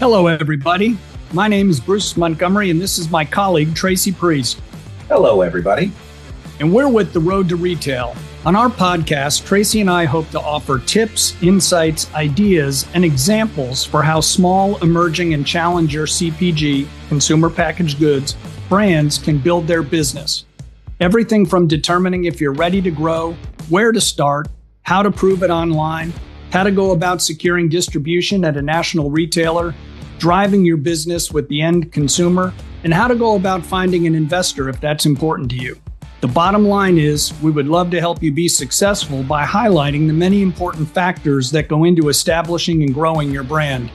Hello, everybody. My name is Bruce Montgomery, and this is my colleague, Tracy Priest. Hello, everybody. And we're with The Road to Retail. On our podcast, Tracy and I hope to offer tips, insights, ideas, and examples for how small, emerging, and challenger CPG, consumer packaged goods, brands can build their business. Everything from determining if you're ready to grow, where to start, how to prove it online, how to go about securing distribution at a national retailer, driving your business with the end consumer, and how to go about finding an investor if that's important to you. The bottom line is, we would love to help you be successful by highlighting the many important factors that go into establishing and growing your brand.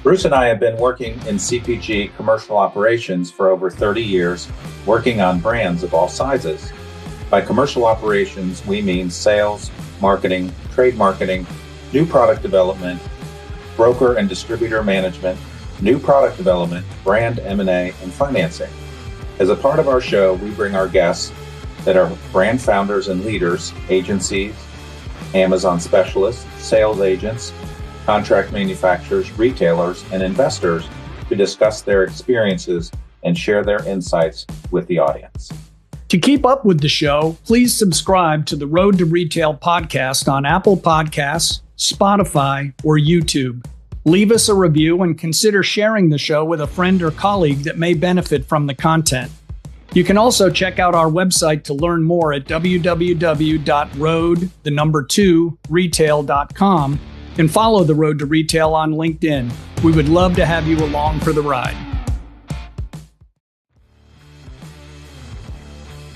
Bruce and I have been working in CPG commercial operations for over 30 years, working on brands of all sizes. By commercial operations, we mean sales, marketing, trade marketing, new product development, broker and distributor management, new product development, brand M&A, and financing. As a part of our show, we bring our guests that are brand founders and leaders, agencies, Amazon specialists, sales agents, contract manufacturers, retailers, and investors to discuss their experiences and share their insights with the audience. To keep up with the show, please subscribe to the Road to Retail podcast on Apple Podcasts, Spotify, or YouTube. Leave us a review and consider sharing the show with a friend or colleague that may benefit from the content. You can also check out our website to learn more at www.road2retail.com and follow The Road to Retail on LinkedIn. We would love to have you along for the ride.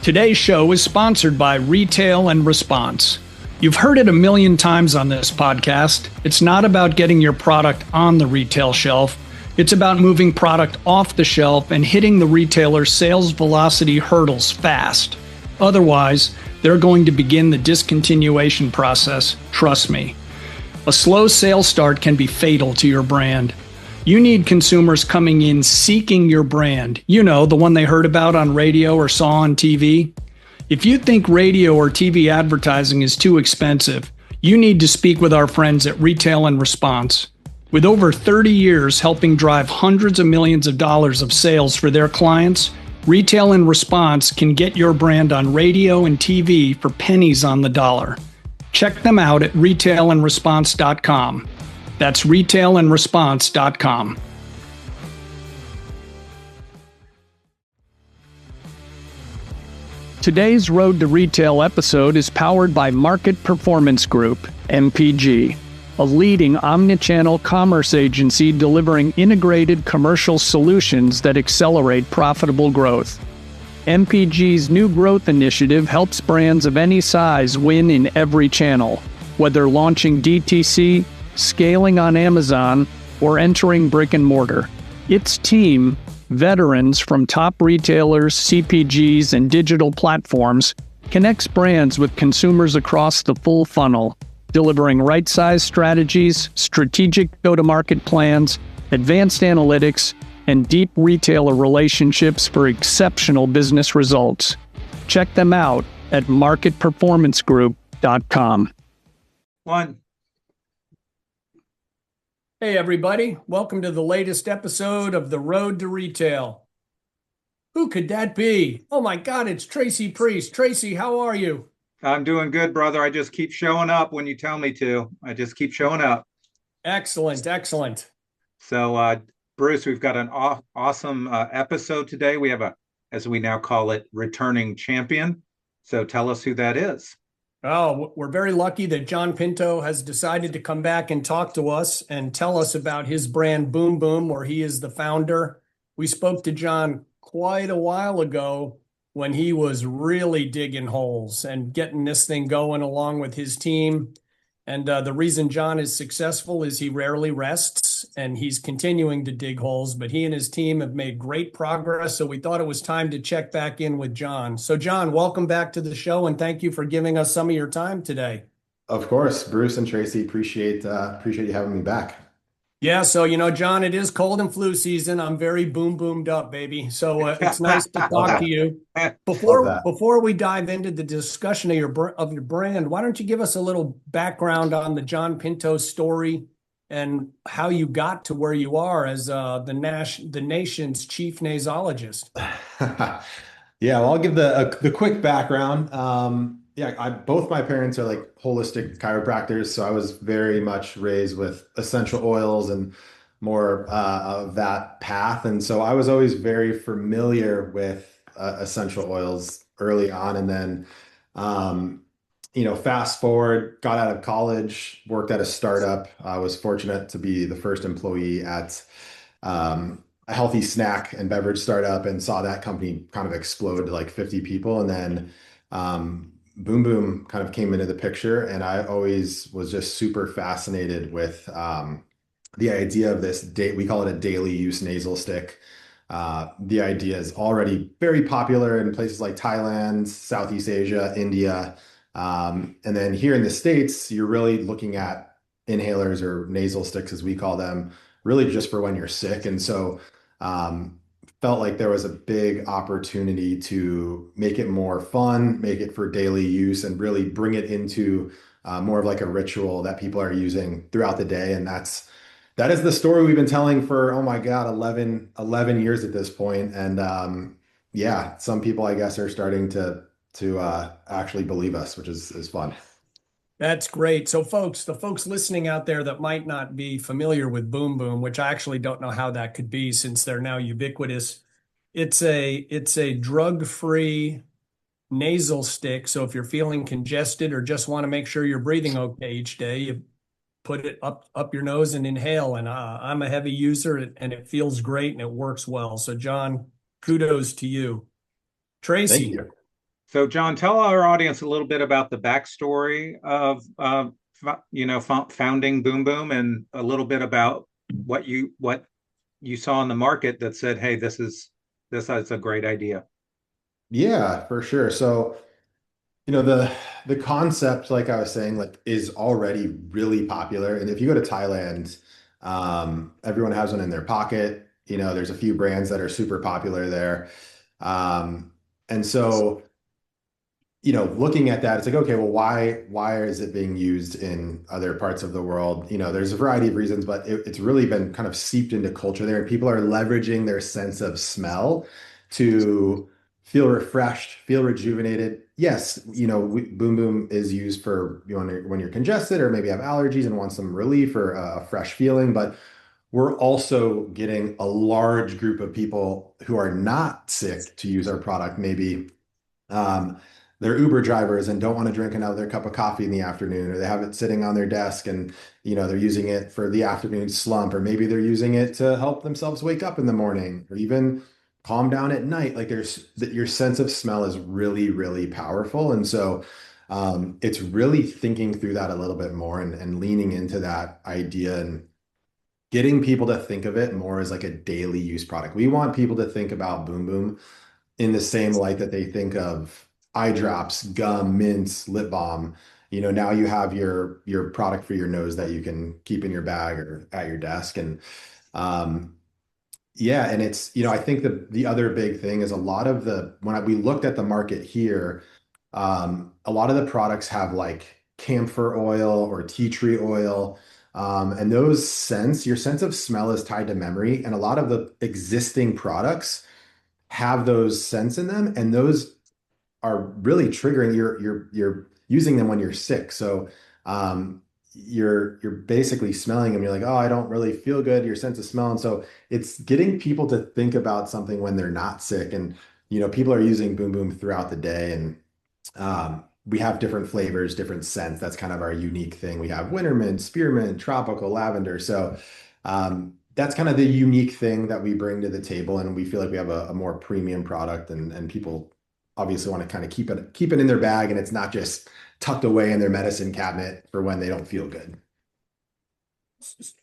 Today's show is sponsored by Retail and Response. You've heard it a million times on this podcast. It's not about getting your product on the retail shelf. It's about moving product off the shelf and hitting the retailer's sales velocity hurdles fast. Otherwise, they're going to begin the discontinuation process. Trust me. A slow sales start can be fatal to your brand. You need consumers coming in seeking your brand. You know, the one they heard about on radio or saw on TV. If you think radio or TV advertising is too expensive, you need to speak with our friends at Retail and Response. With over 30 years helping drive hundreds of millions of dollars of sales for their clients, Retail and Response can get your brand on radio and TV for pennies on the dollar. Check them out at retailandresponse.com. That's retailandresponse.com. Today's Road to Retail episode is powered by Market Performance Group, MPG, a leading omnichannel commerce agency delivering integrated commercial solutions that accelerate profitable growth. MPG's new growth initiative helps brands of any size win in every channel, whether launching DTC, scaling on Amazon, or entering brick and mortar. Its team, veterans from top retailers, CPGs, and digital platforms, connects brands with consumers across the full funnel, delivering right-size strategies, strategic go-to-market plans, advanced analytics, and deep retailer relationships for exceptional business results. Check them out at marketperformancegroup.com. One. Hey, everybody. Welcome to the latest episode of The Road to Retail. Who could that be? Oh, my God, it's Tracy Priest. Tracy, how are you? I'm doing good, brother. I just keep showing up when you tell me to. I just keep showing up. Excellent, excellent. So, Bruce, we've got an awesome episode today. We have as we now call it, returning champion. So tell us who that is. Oh, we're very lucky that John Pinto has decided to come back and talk to us and tell us about his brand Boom Boom, where he is the founder. We spoke to John quite a while ago when he was really digging holes and getting this thing going along with his team. And the reason John is successful is he rarely rests and he's continuing to dig holes, but he and his team have made great progress. So we thought it was time to check back in with John. So John, welcome back to the show and thank you for giving us some of your time today. Of course, Bruce and Tracy, appreciate you having me back. Yeah, so, John, it is cold and flu season. I'm very boomed up, baby. So it's nice to talk to you. Before we dive into the discussion of your brand, why don't you give us a little background on the John Pinto story and how you got to where you are as the nation's chief nasologist. Yeah, well, I'll give the quick background. Yeah, both my parents are like holistic chiropractors, so I was very much raised with essential oils and more of that path, and so I was always very familiar with essential oils early on, and then um, fast forward, got out of college, worked at a startup. I was fortunate to be the first employee at a healthy snack and beverage startup and saw that company kind of explode to like 50 people. And then Boom Boom kind of came into the picture. And I always was just super fascinated with the idea of this day. We call it a daily use nasal stick. The idea is already very popular in places like Thailand, Southeast Asia, India. And then here in the States, you're really looking at inhalers or nasal sticks, as we call them, really just for when you're sick. And so um, felt like there was a big opportunity to make it more fun, make it for daily use, and really bring it into more of like a ritual that people are using throughout the day. And that is the story we've been telling for, oh my God, 11 years at this point. And yeah, some people, I guess, are starting to actually believe us, which is fun. That's great. So folks, the folks listening out there that might not be familiar with Boom Boom, which I actually don't know how that could be since they're now ubiquitous. It's a drug-free nasal stick. So if you're feeling congested or just want to make sure you're breathing okay each day, you put it up your nose and inhale. And I'm a heavy user and it feels great and it works well. So John, kudos to you. Thank Tracy. you. So, John, tell our audience a little bit about the backstory of founding Boom Boom, and a little bit about what you saw in the market that said, "Hey, this is a great idea." Yeah, for sure. So, the concept, like I was saying, like is already really popular. And if you go to Thailand, everyone has one in their pocket. There's a few brands that are super popular there. Um, and so looking at that, it's like, okay, well, why is it being used in other parts of the world? There's a variety of reasons, but it's really been kind of seeped into culture there, and people are leveraging their sense of smell to feel refreshed, feel rejuvenated. Yes, Boom Boom is used for when you're congested or maybe have allergies and want some relief or a fresh feeling, but we're also getting a large group of people who are not sick to use our product, maybe um, they're Uber drivers and don't want to drink another cup of coffee in the afternoon, or they have it sitting on their desk and they're using it for the afternoon slump, or maybe they're using it to help themselves wake up in the morning, or even calm down at night. Like your sense of smell is really, really powerful. And so it's really thinking through that a little bit more and leaning into that idea and getting people to think of it more as like a daily use product. We want people to think about Boom Boom in the same light that they think of eye drops, gum, mints, lip balm. Now you have your product for your nose that you can keep in your bag or at your desk. And um, yeah, and it's, I think the other big thing is a lot of we looked at the market here, a lot of the products have like camphor oil or tea tree oil. And your sense of smell is tied to memory. And a lot of the existing products have those scents in them, and those are really triggering. You're using them when you're sick, so you're basically smelling them. You're like, oh, I don't really feel good. Your sense of smell, and so it's getting people to think about something when they're not sick. And people are using Boom Boom throughout the day, and we have different flavors, different scents. That's kind of our unique thing. We have wintermint, spearmint, tropical, lavender. So that's kind of the unique thing that we bring to the table, and we feel like we have a more premium product, and people obviously want to kind of keep it in their bag, and it's not just tucked away in their medicine cabinet for when they don't feel good.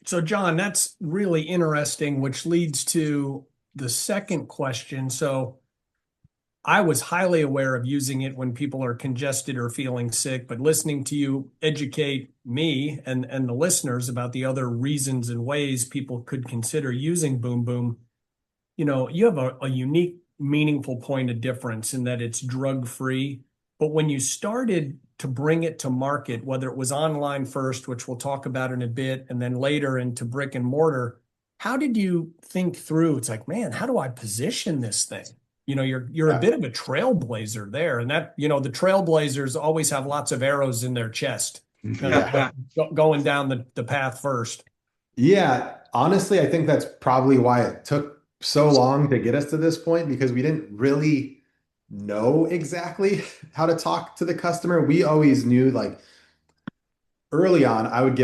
So John, that's really interesting, which leads to the second question. So I was highly aware of using it when people are congested or feeling sick, but listening to you educate me and the listeners about the other reasons and ways people could consider using Boom Boom, you have a unique, meaningful point of difference in that it's drug-free. But when you started to bring it to market, whether it was online first, which we'll talk about in a bit, and then later into brick and mortar, how did you think through? It's like, man, how do I position this thing? You're a bit of a trailblazer there, and that, the trailblazers always have lots of arrows in their chest, going down the path first. Yeah, honestly, I think that's probably why it took so long to get us to this point because we didn't really know exactly how to talk to the customer. We always knew like early on, I would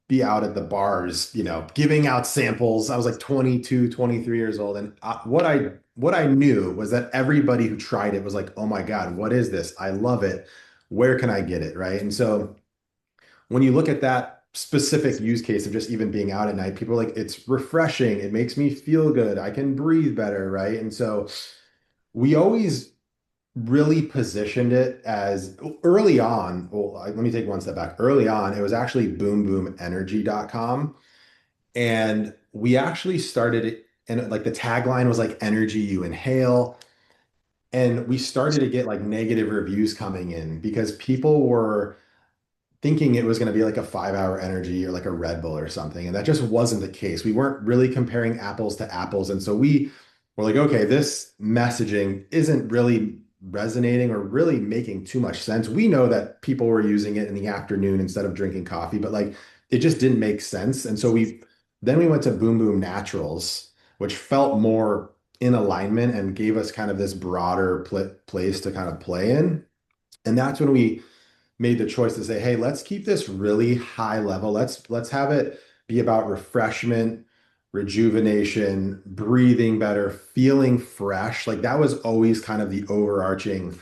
be out at the bars, giving out samples. I was like 22, 23 years old. And what I knew was that everybody who tried it was like, oh my God, what is this? I love it. Where can I get it? Right. And so when you look at that specific use case of just even being out at night, people are like, it's refreshing. It makes me feel good. I can breathe better. Right. And so we always really positioned it as early on. Well, let me take one step back. Early on, it was actually boomboom.energy.com. And we actually started it, and like the tagline was like energy you inhale. And we started to get like negative reviews coming in because people were thinking it was going to be like a 5 hour energy or like a Red Bull or something. And that just wasn't the case. We weren't really comparing apples to apples. And so we were like, okay, this messaging isn't really resonating or really making too much sense. We know that people were using it in the afternoon instead of drinking coffee, but like it just didn't make sense. And so then we went to Boom Boom Naturals, which felt more in alignment and gave us kind of this broader place to kind of play in. And that's when we made the choice to say, hey, let's keep this really high level. Let's have it be about refreshment, rejuvenation, breathing better, feeling fresh. Like that was always kind of the overarching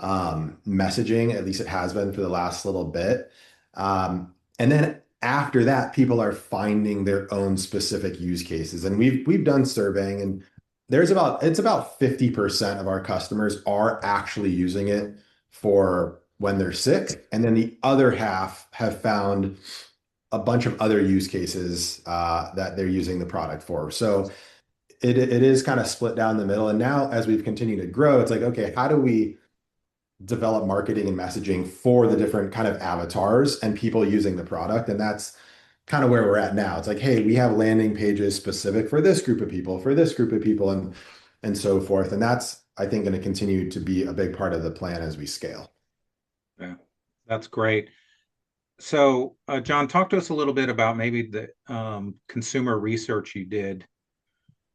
messaging, at least it has been for the last little bit. And then after that, people are finding their own specific use cases. And we've done surveying, and it's about 50% of our customers are actually using it for when they're sick. And then the other half have found a bunch of other use cases that they're using the product for. So it is kind of split down the middle. And now as we've continued to grow, it's like, okay, how do we develop marketing and messaging for the different kind of avatars and people using the product? And that's kind of where we're at now. It's like, hey, we have landing pages specific for this group of people, for this group of people, and so forth. And that's, I think, going to continue to be a big part of the plan as we scale. Yeah, that's great. So, John, talk to us a little bit about maybe the consumer research you did,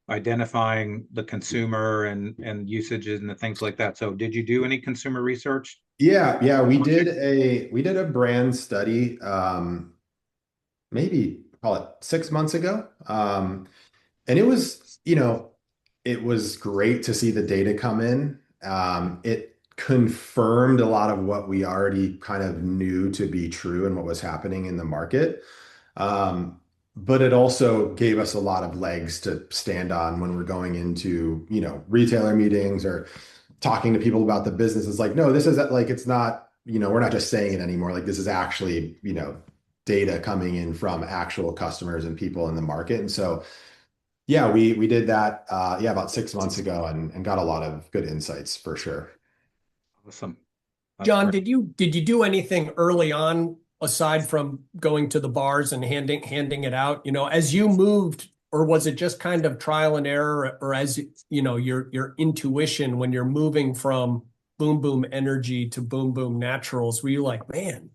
identifying the consumer and usages and the things like that. So, did you do any consumer research? Yeah, we did a brand study, maybe call it 6 months ago, and it was it was great to see the data come in. It confirmed a lot of what we already kind of knew to be true and what was happening in the market. But it also gave us a lot of legs to stand on when we're going into, retailer meetings or talking to people about the business. It's like, no, this is like, it's not, we're not just saying it anymore. Like this is actually, data coming in from actual customers and people in the market. And so, yeah, we did that, about 6 months ago and got a lot of good insights for sure. Awesome. That's John, great. did you do anything early on aside from going to the bars and handing it out? As you moved, or was it just kind of trial and error, or as your intuition when you're moving from Boom Boom Energy to Boom Boom Naturals? Were you like, man,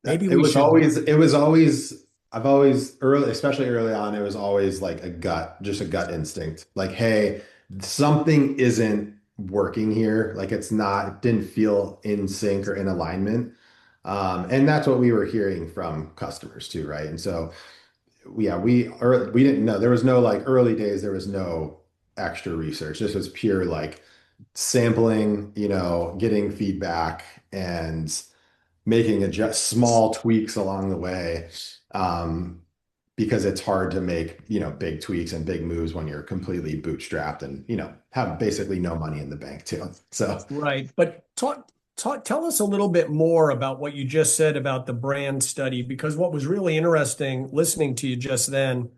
maybe It was always I've always especially early on, it was always like just a gut instinct. Like, hey, something isn't working here. Like it didn't feel in sync or in alignment. And that's what we were hearing from customers too, right? And so, yeah, we didn't know. There was no like early days, there was no extra research. This was pure like sampling, getting feedback and making just small tweaks along the way. Because it's hard to make, big tweaks and big moves when you're completely bootstrapped and, have basically no money in the bank too. So, right. But tell us a little bit more about what you just said about the brand study, because what was really interesting listening to you just then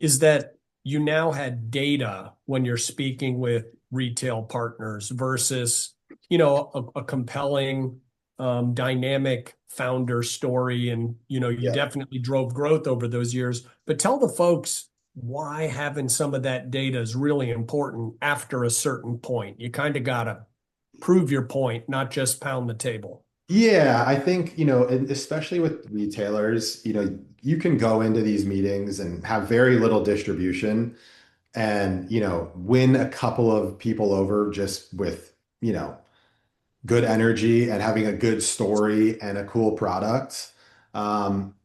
is that you now had data when you're speaking with retail partners versus, a compelling, dynamic founder story. And, you Yeah. definitely drove growth over those years. But tell the folks why having some of that data is really important after a certain point. You kind of got to prove your point, not just pound the table. Yeah, I think, and especially with retailers, you can go into these meetings and have very little distribution and, win a couple of people over just with, good energy and having a good story and a cool product.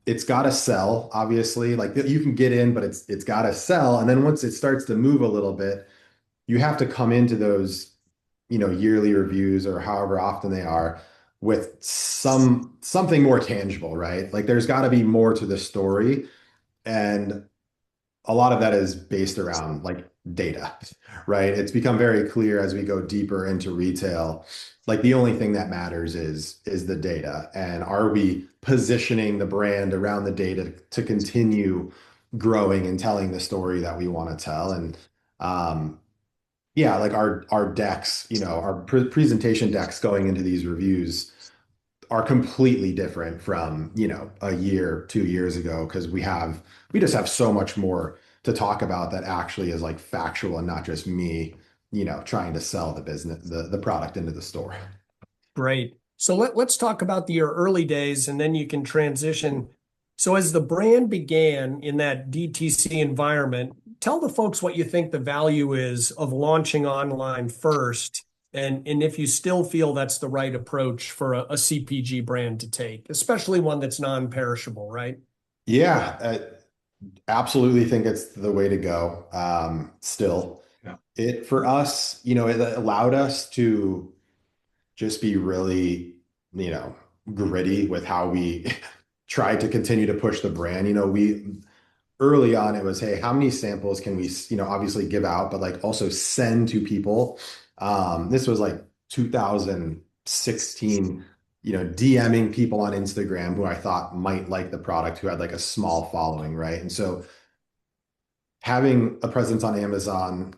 It's got to sell, obviously. Like you can get in, but it's got to sell. And then once it starts to move a little bit, you have to come into those, yearly reviews or however often they are with something more tangible, right? Like there's got to be more to the story. And a lot of that is based around like data, right? It's become very clear as we go deeper into retail, like the only thing that matters is the data. And are we positioning the brand around the data to continue growing and telling the story that we want to tell? And yeah, like our decks, our presentation decks going into these reviews are completely different from, a year, 2 years ago, because we just have so much more to talk about that actually is like factual and not just me, trying to sell the business, the product into the store. Great. So let's talk about your early days and then you can transition. So as the brand began in that DTC environment, tell the folks what you think the value is of launching online first and if you still feel that's the right approach for a CPG brand to take, especially one that's non-perishable, right? Yeah, absolutely think it's the way to go. Still, Yeah. for us, it allowed us to just be really, gritty with how we tried to continue to push the brand. We early on it was, hey, how many samples can we, obviously give out, but like also send to people. This was like 2016, DMing people on Instagram who I thought might like the product, who had like a small following, right? And so having a presence on Amazon,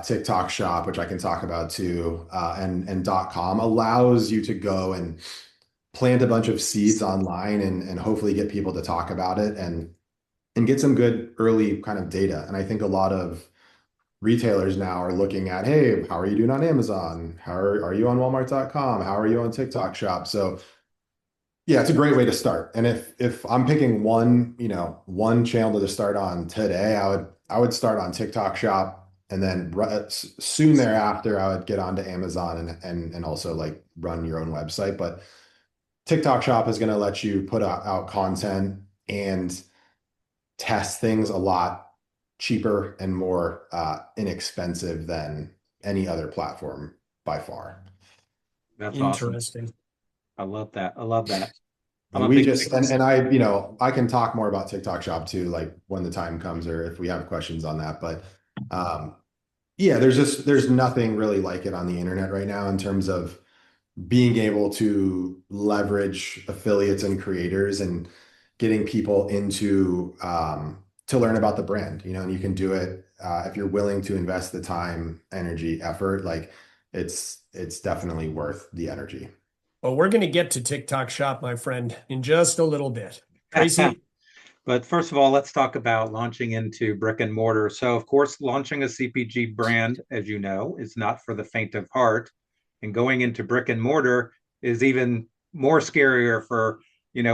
TikTok Shop, which I can talk about too, and .com allows you to go and plant a bunch of seeds online and hopefully get people to talk about it and get some good early kind of data. And I think a lot of retailers now are looking at, hey, how are you doing on Amazon? How are you on Walmart.com? How are you on TikTok Shop? So yeah, it's a great way to start. And if I'm picking one channel to start on today, I would start on TikTok Shop, and then soon thereafter I would get onto Amazon and also like run your own website. But TikTok Shop is going to let you put out content and test things a lot cheaper and more inexpensive than any other platform by far. That's awesome. Interesting. I love that. I love that. I'm And a we big just and I can talk more about TikTok Shop too, like when the time comes or if we have questions on that. But yeah, there's nothing really like it on the internet right now in terms of being able to leverage affiliates and creators and getting people into to learn about the brand, and you can do it if you're willing to invest the time, energy, effort, like it's definitely worth the energy. Well, we're going to get to TikTok Shop, my friend, in just a little bit. Tracy? But first of all, let's talk about launching into brick and mortar. So, of course, launching a CPG brand, as you know, is not for the faint of heart. And going into brick and mortar is even more scarier for,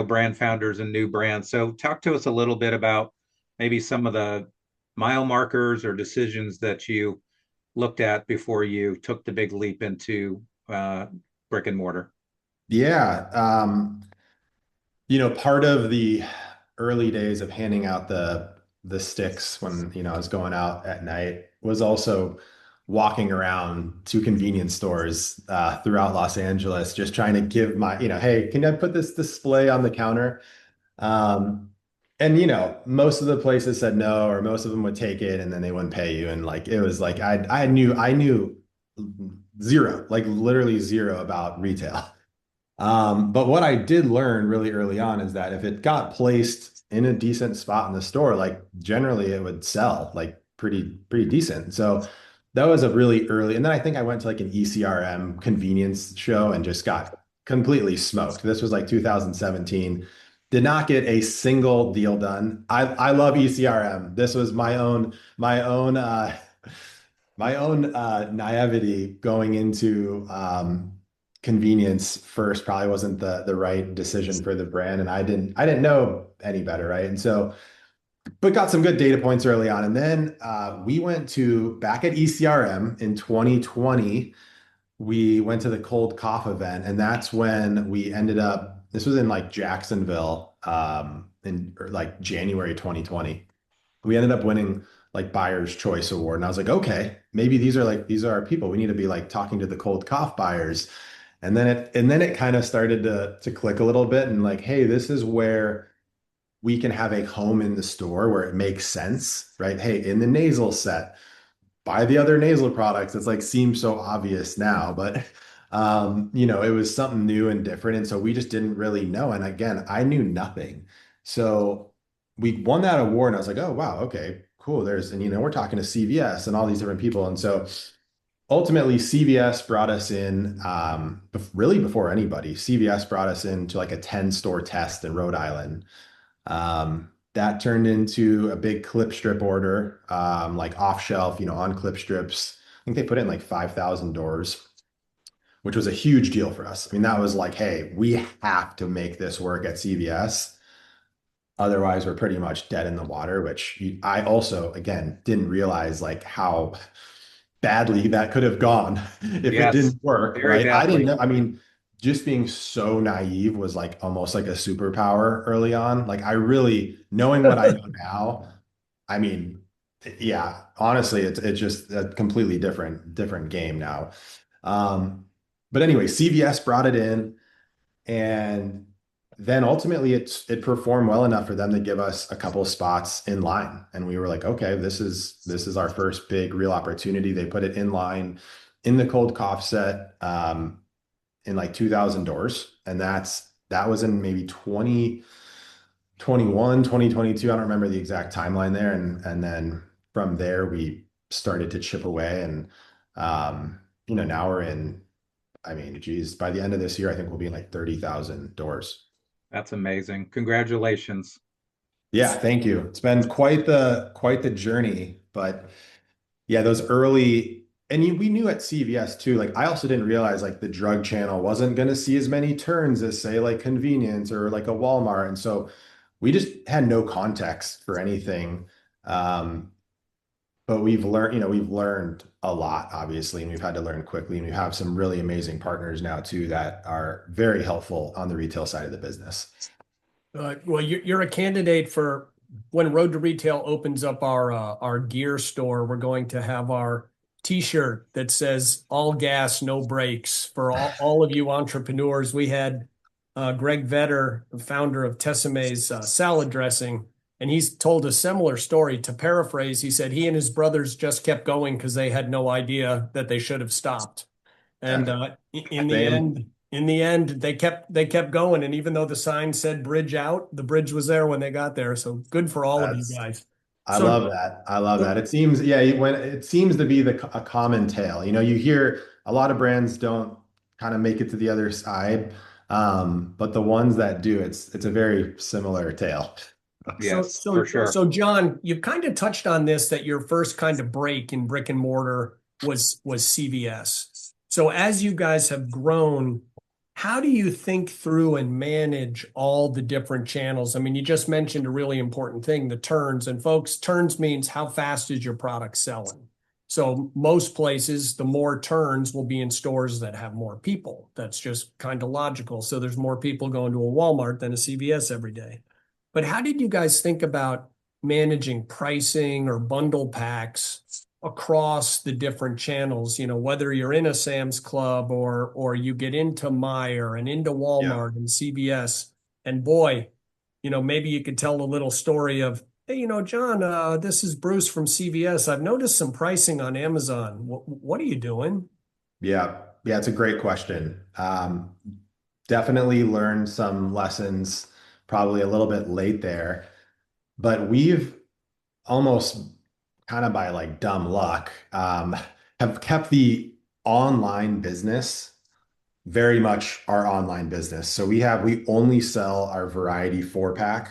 brand founders and new brands. So, talk to us a little bit about maybe some of the mile markers or decisions that you looked at before you took the big leap into brick and mortar. Yeah. Part of the early days of handing out the sticks when, I was going out at night was also walking around to convenience stores throughout Los Angeles, just trying to give my, hey, can I put this display on the counter? And most of the places said no, or most of them would take it and then they wouldn't pay you. And like it was like I knew zero, like literally zero about retail. But what I did learn really early on is that if it got placed in a decent spot in the store, like generally it would sell like pretty decent. So that was a really early, and then I think I went to like an ECRM convenience show and just got completely smoked. This was like 2017. Did not get a single deal done. I love ECRM. This was my own naivety going into convenience first probably wasn't the right decision for the brand, and I didn't know any better, right? And so, but got some good data points early on, and then we went to back at ECRM in 2020. We went to the cold cough event, and that's when we ended up. This was in like Jacksonville, in like January 2020. We ended up winning like Buyer's Choice Award. And I was like, okay, maybe these are our people. We need to be like talking to the cold cough buyers. And then it kind of started to click a little bit and like, hey, this is where we can have a home in the store where it makes sense, right? Hey, in the nasal set, buy the other nasal products. It's like seems so obvious now, but it was something new and different. And so we just didn't really know. And again, I knew nothing. So we won that award and I was like, oh wow, okay, cool. And we're talking to CVS and all these different people. And so ultimately CVS brought us in really before anybody. CVS brought us into like a 10 store test in Rhode Island. That turned into a big clip strip order, like off shelf, on clip strips. I think they put in like 5,000 doors, which was a huge deal for us. I mean, that was like, hey, we have to make this work at CVS. Otherwise, we're pretty much dead in the water, which I also, again, didn't realize like how badly that could have gone if it Yes, didn't work, very right? I didn't badly. know. I mean, just being so naive was like almost like a superpower early on. Like I really knowing what I know now, I mean, yeah, honestly, it's just a completely different game now. Um, but anyway, CVS brought it in, and then ultimately it performed well enough for them to give us a couple of spots in line. And we were like, okay, this is our first big real opportunity. They put it in line in the cold cough set in like 2,000 doors. And that was in maybe 2021, 2022. I don't remember the exact timeline there. And then from there we started to chip away, and now we're in, I mean, geez, by the end of this year, I think we'll be in like 30,000 doors. That's amazing. Congratulations. Yeah, thank you. It's been quite the journey, but yeah, those early, and we knew at CVS too. Like I also didn't realize like the drug channel wasn't going to see as many turns as say like convenience or like a Walmart, and so we just had no context for anything. Um, but we've learned a lot, obviously, and we've had to learn quickly, and we have some really amazing partners now too that are very helpful on the retail side of the business. Well, you're a candidate for when Road to Retail opens up our gear store. We're going to have our T-shirt that says "All gas, no brakes" for all of you entrepreneurs. We had Greg Vetter, the founder of Tessame's salad dressing, and he's told a similar story. To paraphrase, he said he and his brothers just kept going because they had no idea that they should have stopped. And Yeah, in the same. end, they kept going. And even though the sign said bridge out, the bridge was there when they got there. So good for all of you That's guys. I So love that. I love that. It seems, yeah, when it seems to be a common tale. You hear a lot of brands don't kind of make it to the other side, but the ones that do, it's a very similar tale. so Yes, for so sure. so John, you've kind of touched on this that your first kind of break in brick and mortar was CVS. So as you guys have grown, how do you think through and manage all the different channels? I mean, you just mentioned a really important thing, the turns. And folks, turns means how fast is your product selling? So most places, the more turns will be in stores that have more people. That's just kind of logical. So there's more people going to a Walmart than a CVS every day. But how did you guys think about managing pricing or bundle packs across the different channels? Whether you're in a Sam's Club or you get into Meijer and into Yeah. Walmart and CVS. And boy, maybe you could tell a little story of, hey, John, this is Bruce from CVS. I've noticed some pricing on Amazon. What are you doing? Yeah. Yeah, it's a great question. Definitely learned some lessons, probably a little bit late there, but we've almost kind of by like dumb luck, have kept the online business very much our online business. So we only sell our variety 4-pack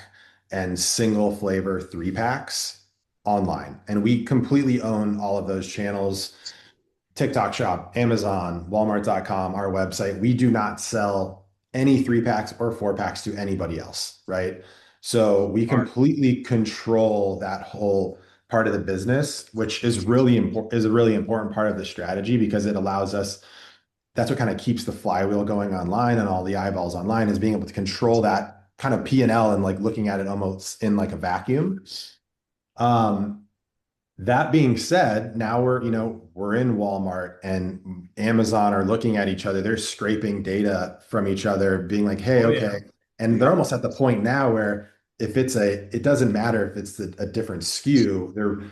and single flavor 3-packs online. And we completely own all of those channels. TikTok Shop, Amazon, Walmart.com, our website. We do not sell any 3-packs or 4-packs to anybody else, right? So we Smart. completely control that whole part of the business, which is really important, is a really important part of the strategy because it allows us, that's what kind of keeps the flywheel going online and all the eyeballs online, is being able to control that kind of P&L and like looking at it almost in like a vacuum. Um, that being said, now we're in Walmart and Amazon are looking at each other. They're scraping data from each other, being like, hey, Oh yeah. okay. And they're almost at the point now where if it doesn't matter if it's a different SKU,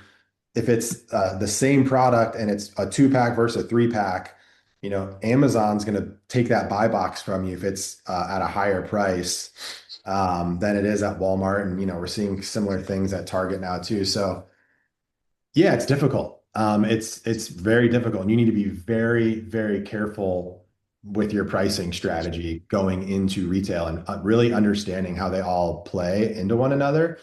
if it's the same product and it's a 2-pack versus a 3-pack, Amazon's going to take that buy box from you if it's at a higher price than it is at Walmart. And, we're seeing similar things at Target now too. So yeah, it's difficult. It's very difficult. And you need to be very, very careful with your pricing strategy going into retail and really understanding how they all play into one another.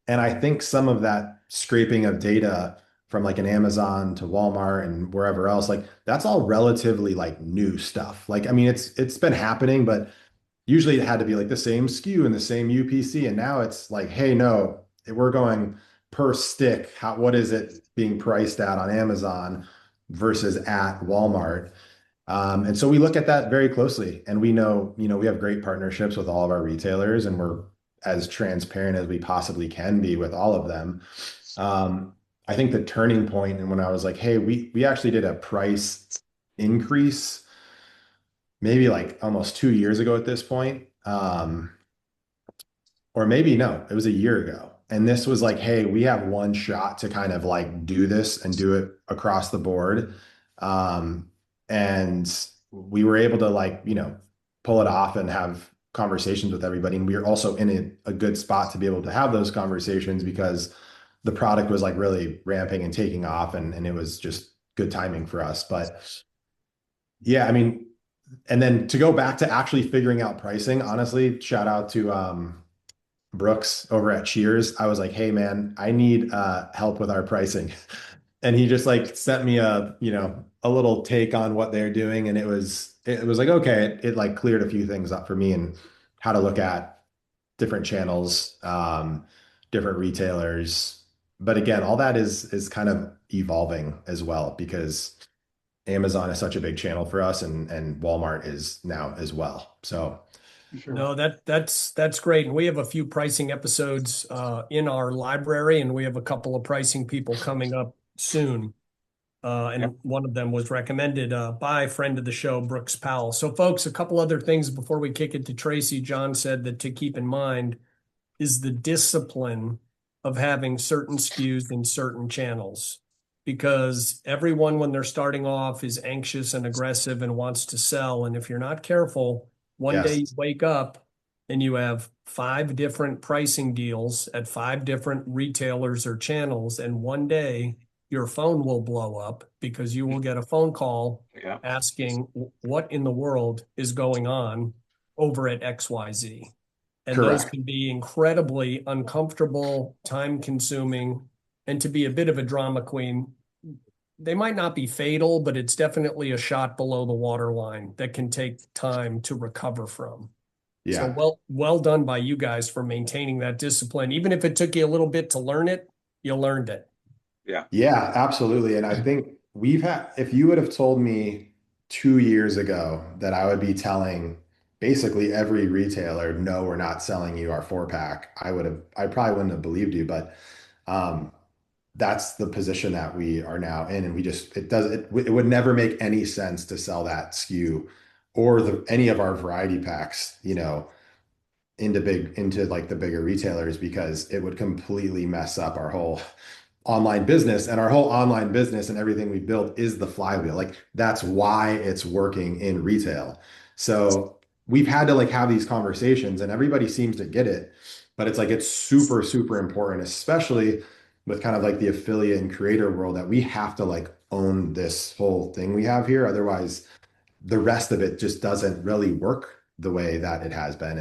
And I think some of that scraping of data from like an Amazon to Walmart and wherever else, like that's all relatively like new stuff. Like, I mean, it's been happening, but usually it had to be like the same SKU and the same UPC. And now it's like, hey, no, we're going per stick. What is it being priced at on Amazon versus at Walmart? And so we look at that very closely, and we know, we have great partnerships with all of our retailers, and we're as transparent as we possibly can be with all of them. I think the turning point, and when I was like, hey, we actually did a price increase maybe like almost 2 years ago at this point. Or maybe no, it was a year ago. And this was like, hey, we have one shot to kind of like do this and do it across the board. And we were able to like, pull it off and have conversations with everybody. And we were also in a good spot to be able to have those conversations because the product was like really ramping and taking off, and it was just good timing for us. But yeah, I mean, and then to go back to actually figuring out pricing, honestly, shout out to Brooks over at Cheers. I was like, hey man, I need help with our pricing. And he just like sent me a little take on what they're doing. And it was like, okay, it like cleared a few things up for me and how to look at different channels, different retailers. But again, all that is kind of evolving as well because Amazon is such a big channel for us, and Walmart is now as well. So Sure. No, that's great. And we have a few pricing episodes in our library, and we have a couple of pricing people coming up soon. And Yeah. one of them was recommended by a friend of the show, Brooks Powell. So, folks, a couple other things before we kick it to Tracy. John said that to keep in mind is the discipline of having certain SKUs in certain channels, because everyone, when they're starting off, is anxious and aggressive and wants to sell. And if you're not careful, one day you yes, wake up and you have 5 different pricing deals at 5 different retailers or channels. And one day your phone will blow up because you will get a phone call Yeah. asking what in the world is going on over at XYZ. And those correct. can be incredibly uncomfortable, time consuming, and to be a bit of a drama queen. They might not be fatal, but it's definitely a shot below the waterline that can take time to recover from. So Yeah. well done by you guys for maintaining that discipline. Even if it took you a little bit to learn it, you learned it. Yeah. Yeah, absolutely. And I think if you would have told me 2 years ago that I would be telling basically every retailer, no, we're not selling you our 4-pack, I probably wouldn't have believed you. But um, that's the position that we are now in. And it would never make any sense to sell that SKU or any of our variety packs, into like the bigger retailers because it would completely mess up our whole online business. And our whole online business and everything we built is the flywheel. Like that's why it's working in retail. So we've had to like have these conversations and everybody seems to get it, but it's like it's super, super important, especially with kind of like the affiliate and creator world, that we have to like own this whole thing we have here. Otherwise, the rest of it just doesn't really work the way that it has been.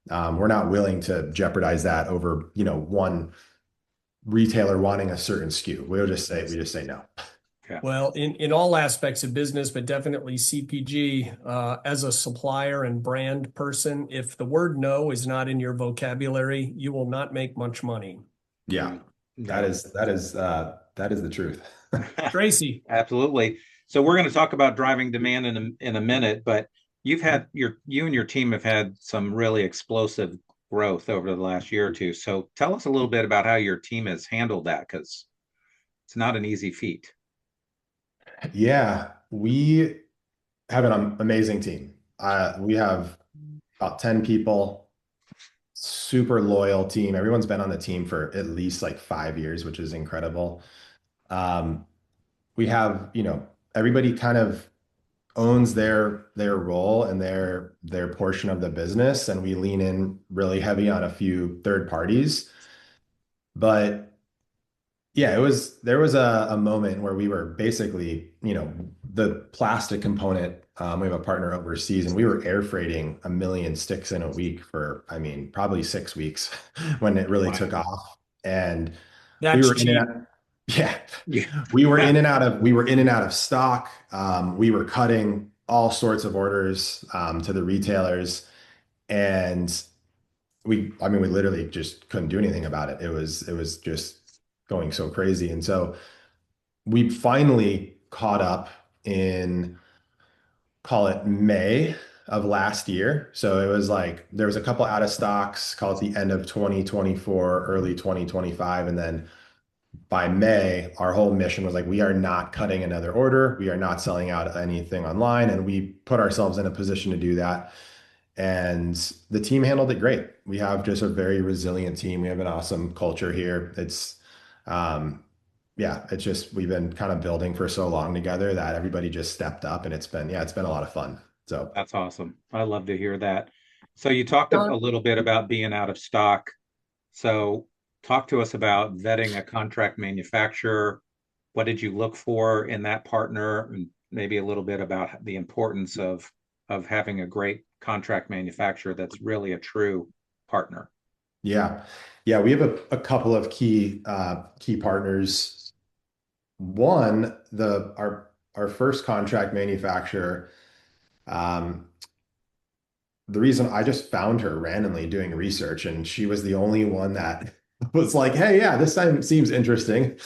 And we're not willing to jeopardize that over, one retailer wanting a certain SKU. We just say no. Yeah. Well, in all aspects of business, but definitely CPG, as a supplier and brand person, if the word no is not in your vocabulary, you will not make much money. Yeah, Yeah. that is the truth. Tracy. Absolutely. So we're going to talk about driving demand in a minute, but you and your team have had some really explosive growth over the last year or two. So tell us a little bit about how your team has handled that, because it's not an easy feat. Yeah, we have an amazing team. We have about 10 people, super loyal team. Everyone's been on the team for at least like 5 years, which is incredible. Um, we have, everybody kind of owns their role and their portion of the business, and we lean in really heavy on a few third parties. But yeah, there was a moment where we were basically, the plastic component. We have a partner overseas, and we were air freighting 1 million sticks in a week for, I mean, probably 6 weeks when it really took Wow. off. And we That's were in and cheap. out. Yeah, Yeah. we were in and out of stock. We were cutting all sorts of orders to the retailers, and we literally just couldn't do anything about it. It was just going so crazy. And so we finally caught up in, call it May of last year. So it was like there was a couple out of stocks, call it the end of 2024, early 2025. And then by May, our whole mission was like, we are not cutting another order. We are not selling out anything online. And we put ourselves in a position to do that. And the team handled it great. We have just a very resilient team. We have an awesome culture here. Yeah, it's just, we've been kind of building for so long together that everybody just stepped up, and it's been a lot of fun. So That's awesome. I love to hear that. So you talked a John, little bit about being out of stock. So talk to us about vetting a contract manufacturer. What did you look for in that partner? And maybe a little bit about the importance of having a great contract manufacturer that's really a true partner. yeah, yeah, we have a couple of key partners. One, our first contract manufacturer. Um, the reason I just found her randomly doing research, and she was the only one that was like, "Hey, yeah, this time seems interesting."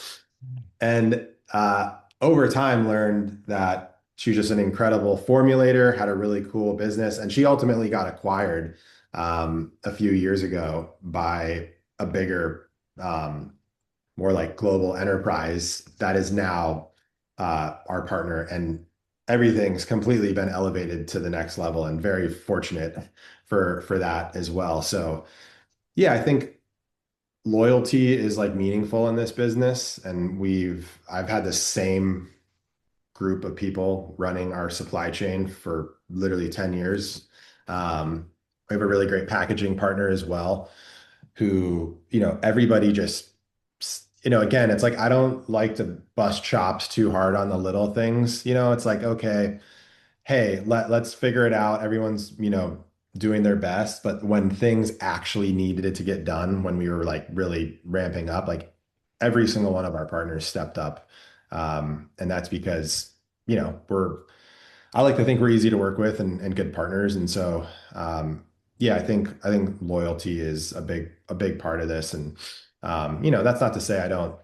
And over time, learned that she was just an incredible formulator, had a really cool business, and she ultimately got acquired a few years ago by a bigger, more like global enterprise that is now our partner, and everything's completely been elevated to the next level, and very fortunate for that as well. So yeah, I think loyalty is like meaningful in this business, and I've had the same group of people running our supply chain for literally 10 years. We have a really great packaging partner as well, who, everybody just, again, it's like I don't like to bust chops too hard on the little things. It's like, okay, hey, let's figure it out. Everyone's, doing their best. But when things actually needed it to get done, when we were like really ramping up, like every single one of our partners stepped up. And that's because, I like to think we're easy to work with, and good partners. And so, yeah, I think loyalty is a big part of this. And, that's not to say I don't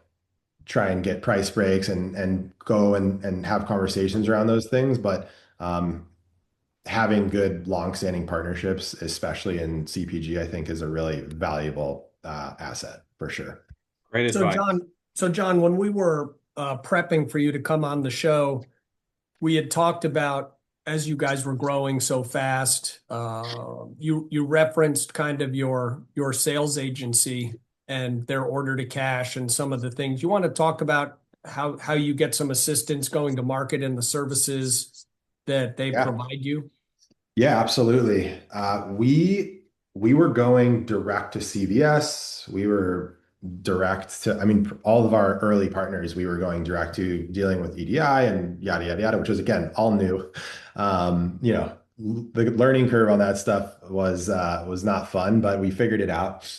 try and get price breaks and go and have conversations around those things. But, having good longstanding partnerships, especially in CPG, I think is a really valuable asset for sure. Great so advice. John, so John, when we were prepping for you to come on the show, we had talked about, as you guys were growing so fast, you referenced kind of your sales agency and their order to cash and some of the things. You want to talk about how you get some assistance going to market and the services that they Yeah. provide you? Yeah, absolutely. We were going direct to CVS. We were direct to, I mean, all of our early partners, we were going direct to, dealing with EDI and yada, yada, yada, which was, again, all new. You know, the learning curve on that stuff was not fun, but we figured it out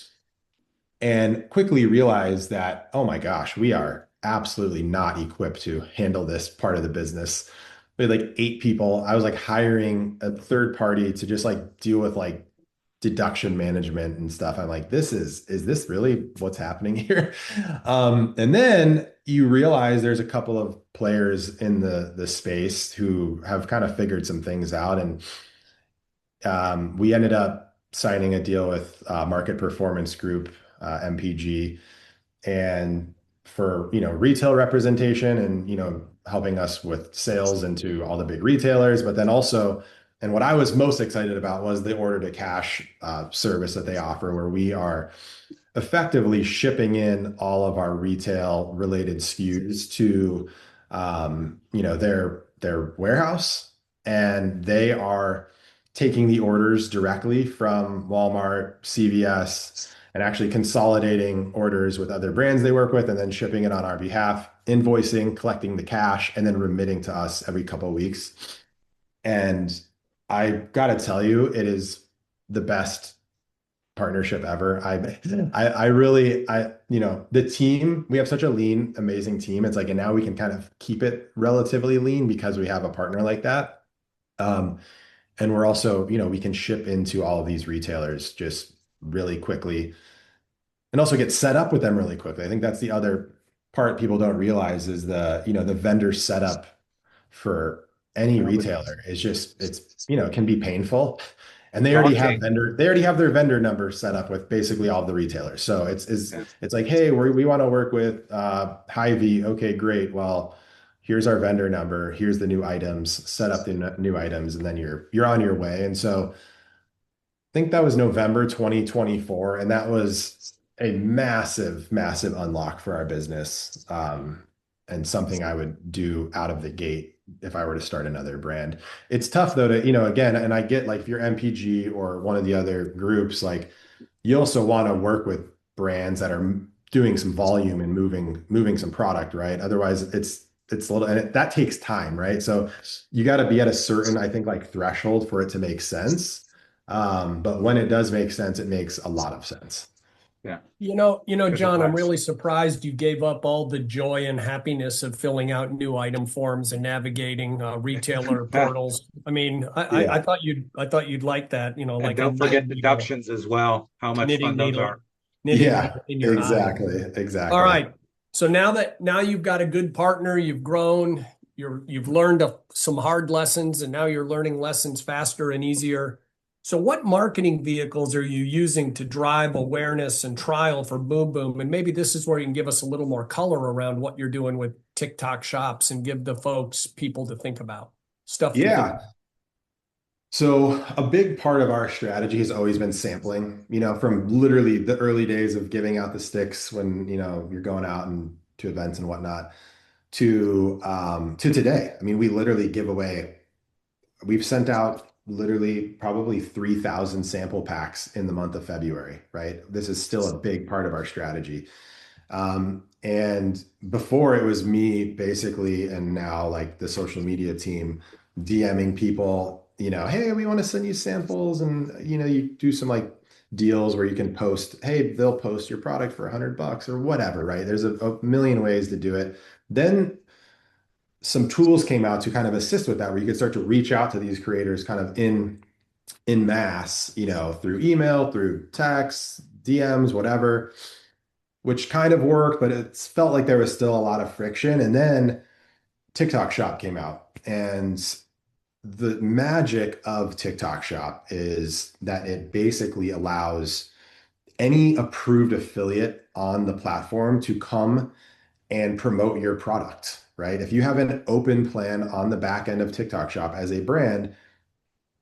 and quickly realized that, oh my gosh, we are absolutely not equipped to handle this part of the business. We had like 8 people. I was like hiring a third party to just like deal with like deduction management and stuff. I'm like, is this really what's happening here? And then you realize there's a couple of players in the space who have kind of figured some things out. And we ended up signing a deal with Market Performance Group, MPG, and for, you know, retail representation and, you know, helping us with sales into all the big retailers. But then also, and what I was most excited about was the order to cash service that they offer, where we are effectively shipping in all of our retail related SKUs to you know, their warehouse, and they are taking the orders directly from Walmart, CVS, and actually consolidating orders with other brands they work with, and then shipping it on our behalf, invoicing, collecting the cash, and then remitting to us every couple of weeks. And I gotta tell you, it is the best partnership ever. I really, you know, the team, we have such a lean, amazing team. It's like, and now we can kind of keep it relatively lean because we have a partner like that. And we're also, you know, we can ship into all of these retailers just really quickly and also get set up with them really quickly. I think that's the other part people don't realize is the, you know, the vendor setup for any retailer is just, it's, you know, it can be painful. And Daunting. they already have their vendor number set up with basically all the retailers. So Yeah. it's like, hey, we want to work with Hy-Vee. Okay, great. Well, here's our vendor number. Here's the new items, set up the new items, and then you're on your way. And so think that was November 2024, and that was a massive, massive unlock for our business, and something I would do out of the gate if I were to start another brand. It's tough though to, you know, again, and I get like if you're MPG or one of the other groups, like you also want to work with brands that are doing some volume and moving some product, right? Otherwise, it's a little, and that takes time, right? So you got to be at a certain, I think, like threshold for it to make sense. But when it does make sense, it makes a lot of sense. Yeah. You know, Good John, I'm advice. really surprised you gave up all the joy and happiness of filling out new item forms and navigating retailer portals. I mean, I Yeah, thought you'd like that, you know, And like a don't forget knitting needle, deductions as well, how much knitting fun those needle, are. knitting yeah, needle in your eye. exactly, All exactly. right. So now you've got a good partner, you've grown, you've learned some hard lessons, and now you're learning lessons faster and easier. So what marketing vehicles are you using to drive awareness and trial for Boom Boom? And maybe this is where you can give us a little more color around what you're doing with TikTok shops and give the folks people to think about, stuff to think. Yeah. So a big part of our strategy has always been sampling, you know, from literally the early days of giving out the sticks when, you know, you're going out and to events and whatnot to today. I mean, we literally give away, we've sent out literally probably 3,000 sample packs in the month of February, right? This is still a big part of our strategy. And before it was me basically, and now like the social media team DMing people, you know, hey, we want to send you samples. And, you know, you do some like deals where you can post, hey, they'll post your product for $100 or whatever, right? There's a million ways to do it. Then some tools came out to kind of assist with that, where you could start to reach out to these creators kind of in mass, you know, through email, through text, DMs, whatever, which kind of worked, but it felt like there was still a lot of friction. And then TikTok Shop came out. And the magic of TikTok Shop is that it basically allows any approved affiliate on the platform to come and promote your product, right? If you have an open plan on the back end of TikTok Shop as a brand,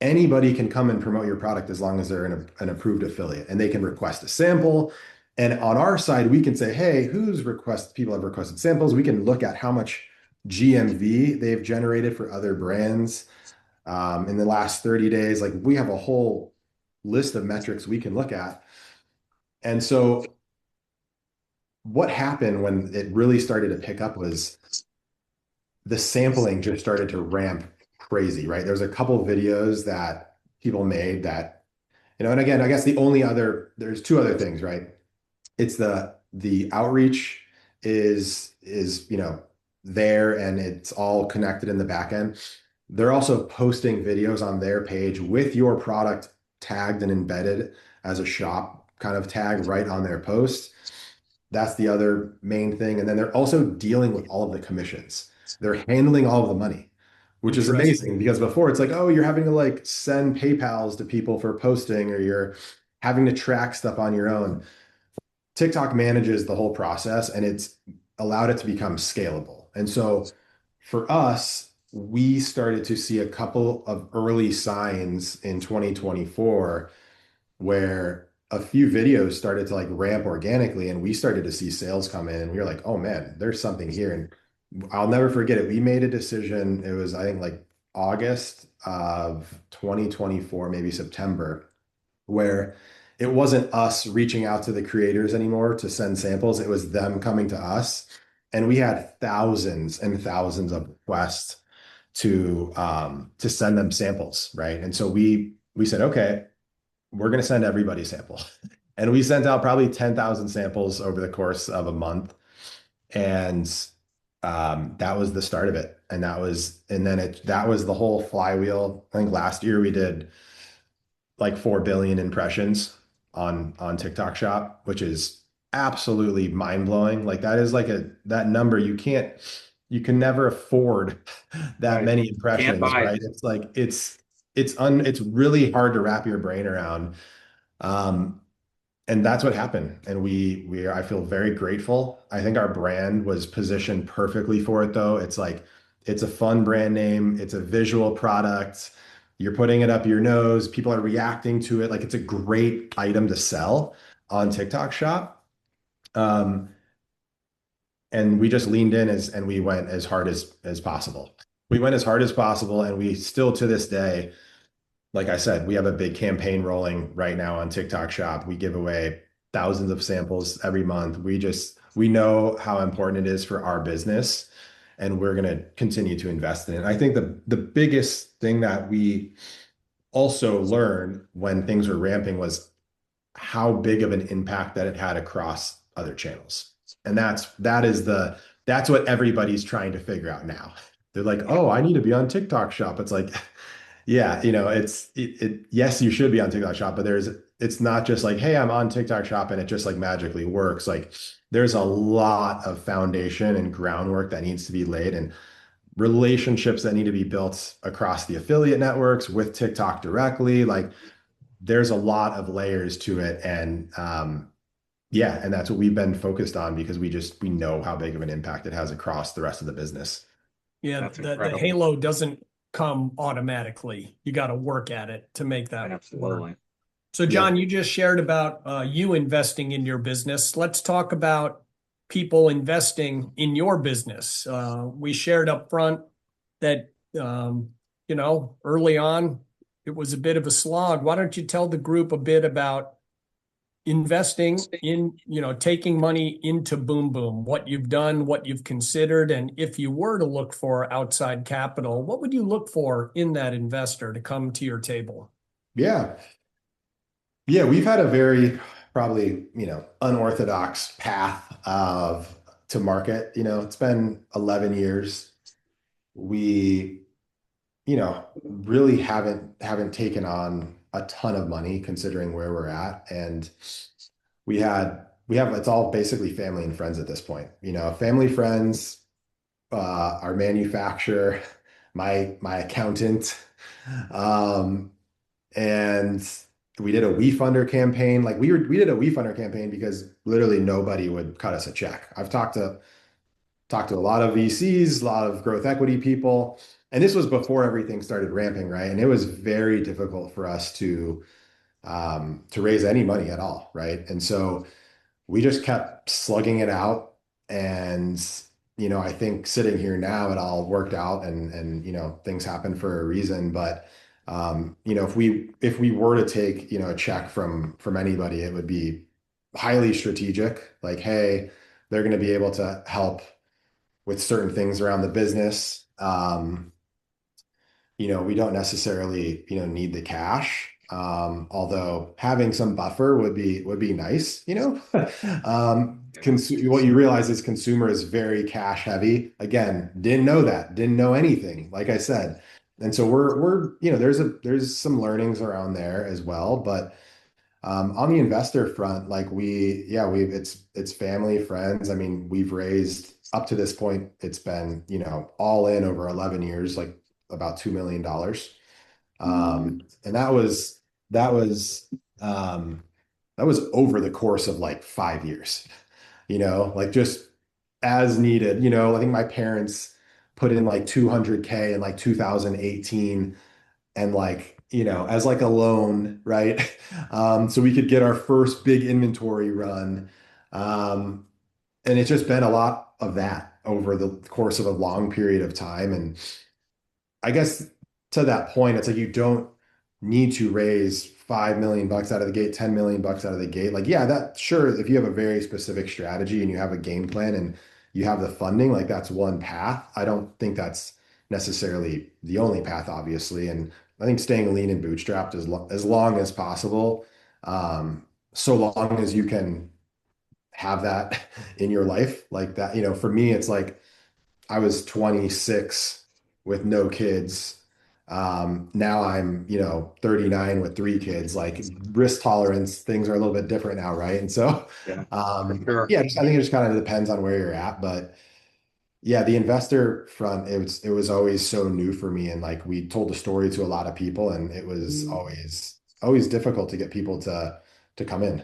anybody can come and promote your product as long as they're an approved affiliate, and they can request a sample. And on our side, we can say, hey, people have requested samples. We can look at how much GMV they've generated for other brands in the last 30 days. Like we have a whole list of metrics we can look at. And so what happened when it really started to pick up was the sampling just started to ramp crazy, right? There's a couple videos that people made that, and again, I guess there's two other things, right? It's the outreach is there, and it's all connected in the back end. They're also posting videos on their page with your product tagged and embedded as a shop kind of tag right on their post. That's the other main thing. And then they're also dealing with all of the commissions. They're handling all of the money, which is Interesting. amazing because before it's like, oh, you're having to like send PayPals to people for posting, or you're having to track stuff on your own. TikTok manages the whole process, and it's allowed it to become scalable. And so for us, we started to see a couple of early signs in 2024 where a few videos started to like ramp organically, and we started to see sales come in, and we were like, oh man, there's something here. And I'll never forget it. We made a decision. It was, I think, like August of 2024, maybe September, where it wasn't us reaching out to the creators anymore to send samples. It was them coming to us. And we had thousands and thousands of requests to send them samples, right? And so we said, okay, we're going to send everybody a sample. And we sent out probably 10,000 samples over the course of a month. And that was the start of it. And that was the whole flywheel. I think last year we did like 4 billion impressions on TikTok Shop, which is absolutely mind blowing. Like that is like that number you can never afford that Right. many Can't impressions, buy it. right? It's like it's really hard to wrap your brain around. Um, and that's what happened. And I feel very grateful. I think our brand was positioned perfectly for it though. It's like, it's a fun brand name. It's a visual product. You're putting it up your nose. People are reacting to it. Like it's a great item to sell on TikTok Shop. Um, and we just leaned in and we went as hard as possible. We went as hard as possible, and we still to this day, like I said, we have a big campaign rolling right now on TikTok Shop. We give away thousands of samples every month. We know how important it is for our business, and we're going to continue to invest in it. I think the biggest thing that we also learned when things were ramping was how big of an impact that it had across other channels. And that's what everybody's trying to figure out now. They're like, oh, I need to be on TikTok Shop. It's like, yeah, yes, you should be on TikTok Shop, but it's not just like, hey, I'm on TikTok Shop and it just like magically works. Like there's a lot of foundation and groundwork that needs to be laid, and relationships that need to be built across the affiliate networks with TikTok directly. Like there's a lot of layers to it. And yeah, and that's what we've been focused on because we know how big of an impact it has across the rest of the business. Yeah, That's the incredible. halo doesn't come automatically. You got to work at it to make that work. Absolutely. So, John, you just shared about you investing in your business. Let's talk about people investing in your business. We shared up front that, early on, it was a bit of a slog. Why don't you tell the group a bit about investing in, taking money into Boom Boom, what you've done, what you've considered, and if you were to look for outside capital, what would you look for in that investor to come to your table? Yeah. Yeah, we've had a very probably, unorthodox path of to market. It's been 11 years. We, really haven't taken on a ton of money considering where we're at. And we have it's all basically family and friends at this point. Family, friends, our manufacturer, my accountant, um, and we did a WeFunder campaign. Like we did a WeFunder campaign because literally nobody would cut us a check. I've talked to a lot of VCs, a lot of growth equity people, and this was before everything started ramping, right? And it was very difficult for us to raise any money at all, right? And so we just kept slugging it out. And, I think sitting here now, it all worked out, and things happen for a reason. But, if we were to take, a check from anybody, it would be highly strategic. Like, hey, they're going to be able to help with certain things around the business. We don't necessarily, need the cash. Although having some buffer would be nice. What you realize is consumer is very cash heavy. Again, didn't know that, didn't know anything, like I said. And so there's some learnings around there as well. But on the investor front, like it's family, friends. I mean, we've raised up to this point, it's been, all in over 11 years, like about $2 million. And that was, um, that was over the course of like 5 years, like just as needed. I think my parents put in like 200K in like 2018 and like, as like a loan, right? So we could get our first big inventory run. Um, and it's just been a lot of that over the course of a long period of time. And I guess to that point, it's like you don't need to raise 5 million bucks out of the gate, 10 million bucks out of the gate. Like, yeah, that sure, if you have a very specific strategy and you have a game plan and you have the funding, like that's one path. I don't think that's necessarily the only path, obviously. And I think staying lean and bootstrapped as long as possible, so long as you can have that in your life like that. For me, it's like I was 26 with no kids. Now I'm, 39 with three kids. Like risk tolerance, things are a little bit different now, right? And so, Yeah, for sure. yeah, I think it just kind of depends on where you're at. But yeah, the investor front, it was always so new for me, and like we told the story to a lot of people, and it was always difficult to get people to come in.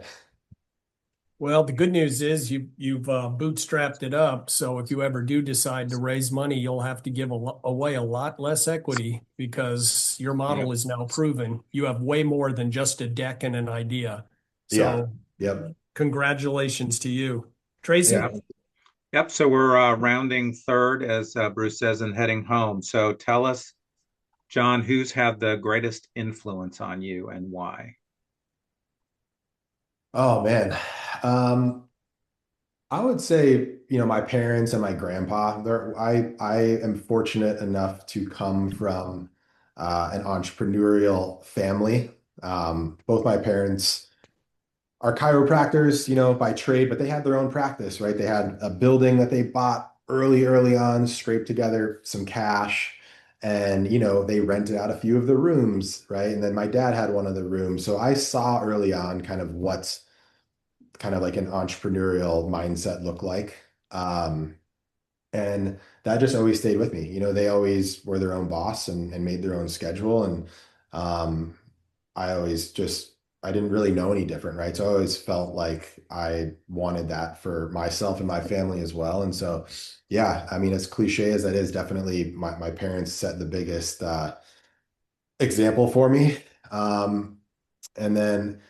Well, the good news is you've bootstrapped it up. So if you ever do decide to raise money, you'll have to give away a lot less equity because your Yep. model is now proven. You have way more than just a deck and an idea. Yeah. So Yep. congratulations to you, Yeah. Tracy. Yep. So we're rounding third, as Bruce says, and heading home. So tell us, John, who's had the greatest influence on you and why? Oh man. Um, I would say, my parents and my grandpa, I am fortunate enough to come from an entrepreneurial family. Both my parents are chiropractors, by trade, but they had their own practice, right? They had a building that they bought early on, scraped together some cash, and they rented out a few of the rooms, right? And then my dad had one of the rooms. So I saw early on kind of what's kind of like an entrepreneurial mindset look like. And that just always stayed with me. They always were their own boss and made their own schedule. And um, I always just, I didn't really know any different, right? So I always felt like I wanted that for myself and my family as well. And so, yeah, I mean, as cliche as that is, definitely my parents set the biggest example for me. Um, and then,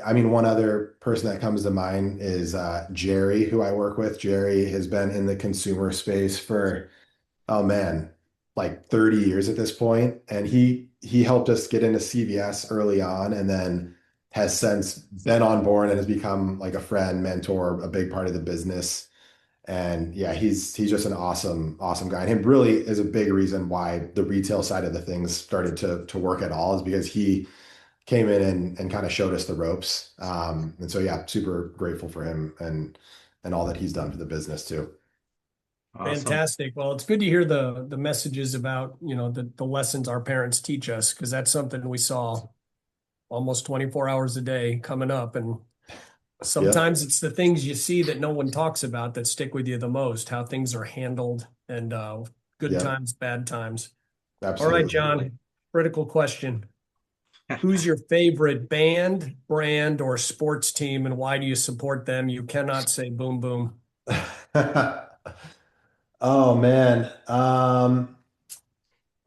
I mean, one other person that comes to mind is Jerry, who I work with. Jerry has been in the consumer space for, oh man, like 30 years at this point. And he helped us get into CVS early on and then has since been on board and has become like a friend, mentor, a big part of the business. And yeah, he's just an awesome guy. And him really is a big reason why the retail side of the things started to work at all, is because he came in and kind of showed us the ropes. And so yeah, super grateful for him and all that he's done for the business too. Awesome. Fantastic. Well, it's good to hear the messages about, the lessons our parents teach us, because that's something we saw almost 24 hours a day coming up. And Yep. sometimes it's the things you see that no one talks about that stick with you the most, how things are handled and good Yep. times, bad times. All right, Absolutely. John, critical question. Who's your favorite band, brand, or sports team, and why do you support them? You cannot say boom, boom. Oh man.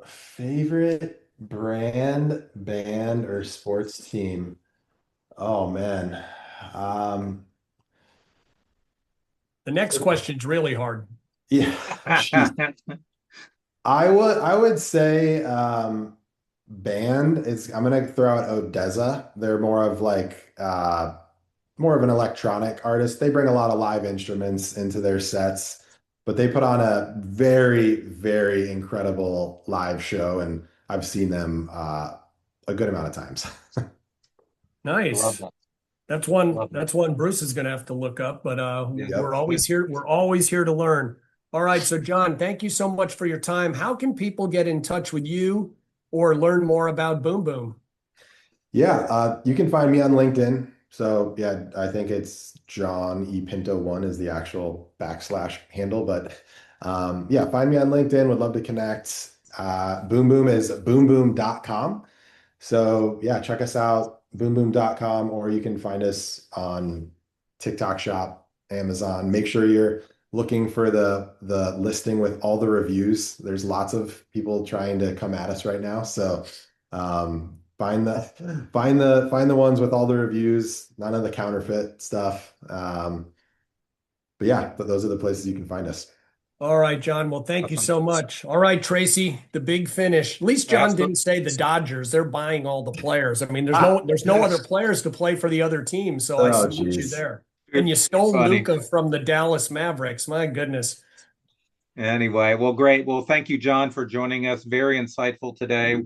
Favorite brand, band, or sports team? Oh man. Um, The next question's really hard. yeah, geez. I would say band is I'm gonna throw out Odesza. They're more of like more of an electronic artist. They bring a lot of live instruments into their sets, but they put on a very, very incredible live show, and I've seen them a good amount of times. Love Nice. that. That's one Love that. that's one Bruce is going to have to look up, but we're Yep. always here. We're always here to learn. All right, so John, thank you so much for your time. How can people get in touch with you or learn more about Boom Boom? Yeah, you can find me on LinkedIn. So yeah, I think it's John E. Pinto 1 is the actual backslash handle. But yeah, find me on LinkedIn. Would love to connect. Boom Boom is boomboom.com. So yeah, check us out, boomboom.com, or you can find us on TikTok Shop, Amazon. Make sure you're looking for the listing with all the reviews. There's lots of people trying to come at us right now. So find the ones with all the reviews, none of the counterfeit stuff. But yeah, those are the places you can find us. All right, John. Well, thank you Awesome. so much. All right, Tracy, the big finish. At least John didn't say the Dodgers. They're buying all the players. I mean, there's no other players to play for the other team, so I Oh, salute you geez. there. And you stole Funny. Luca from the Dallas Mavericks. My goodness. Anyway, well, great. Well, thank you, John, for joining us. Very insightful today.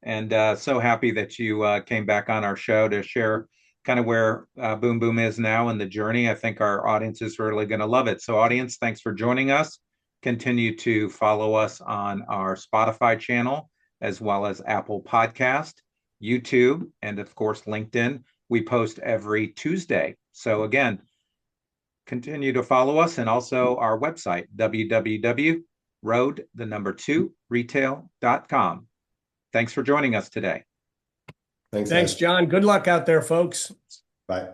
And so happy that you came back on our show to share kind of where Boom Boom is now in the journey. I think our audience is really going to love it. So, audience, thanks for joining us. Continue to follow us on our Spotify channel, as well as Apple Podcast, YouTube, and of course, LinkedIn. We post every Tuesday. So again, continue to follow us, and also our website, www.road2retail.com. Thanks for joining us today. Thanks, Thanks, guys. John. Good luck out there, folks. Bye.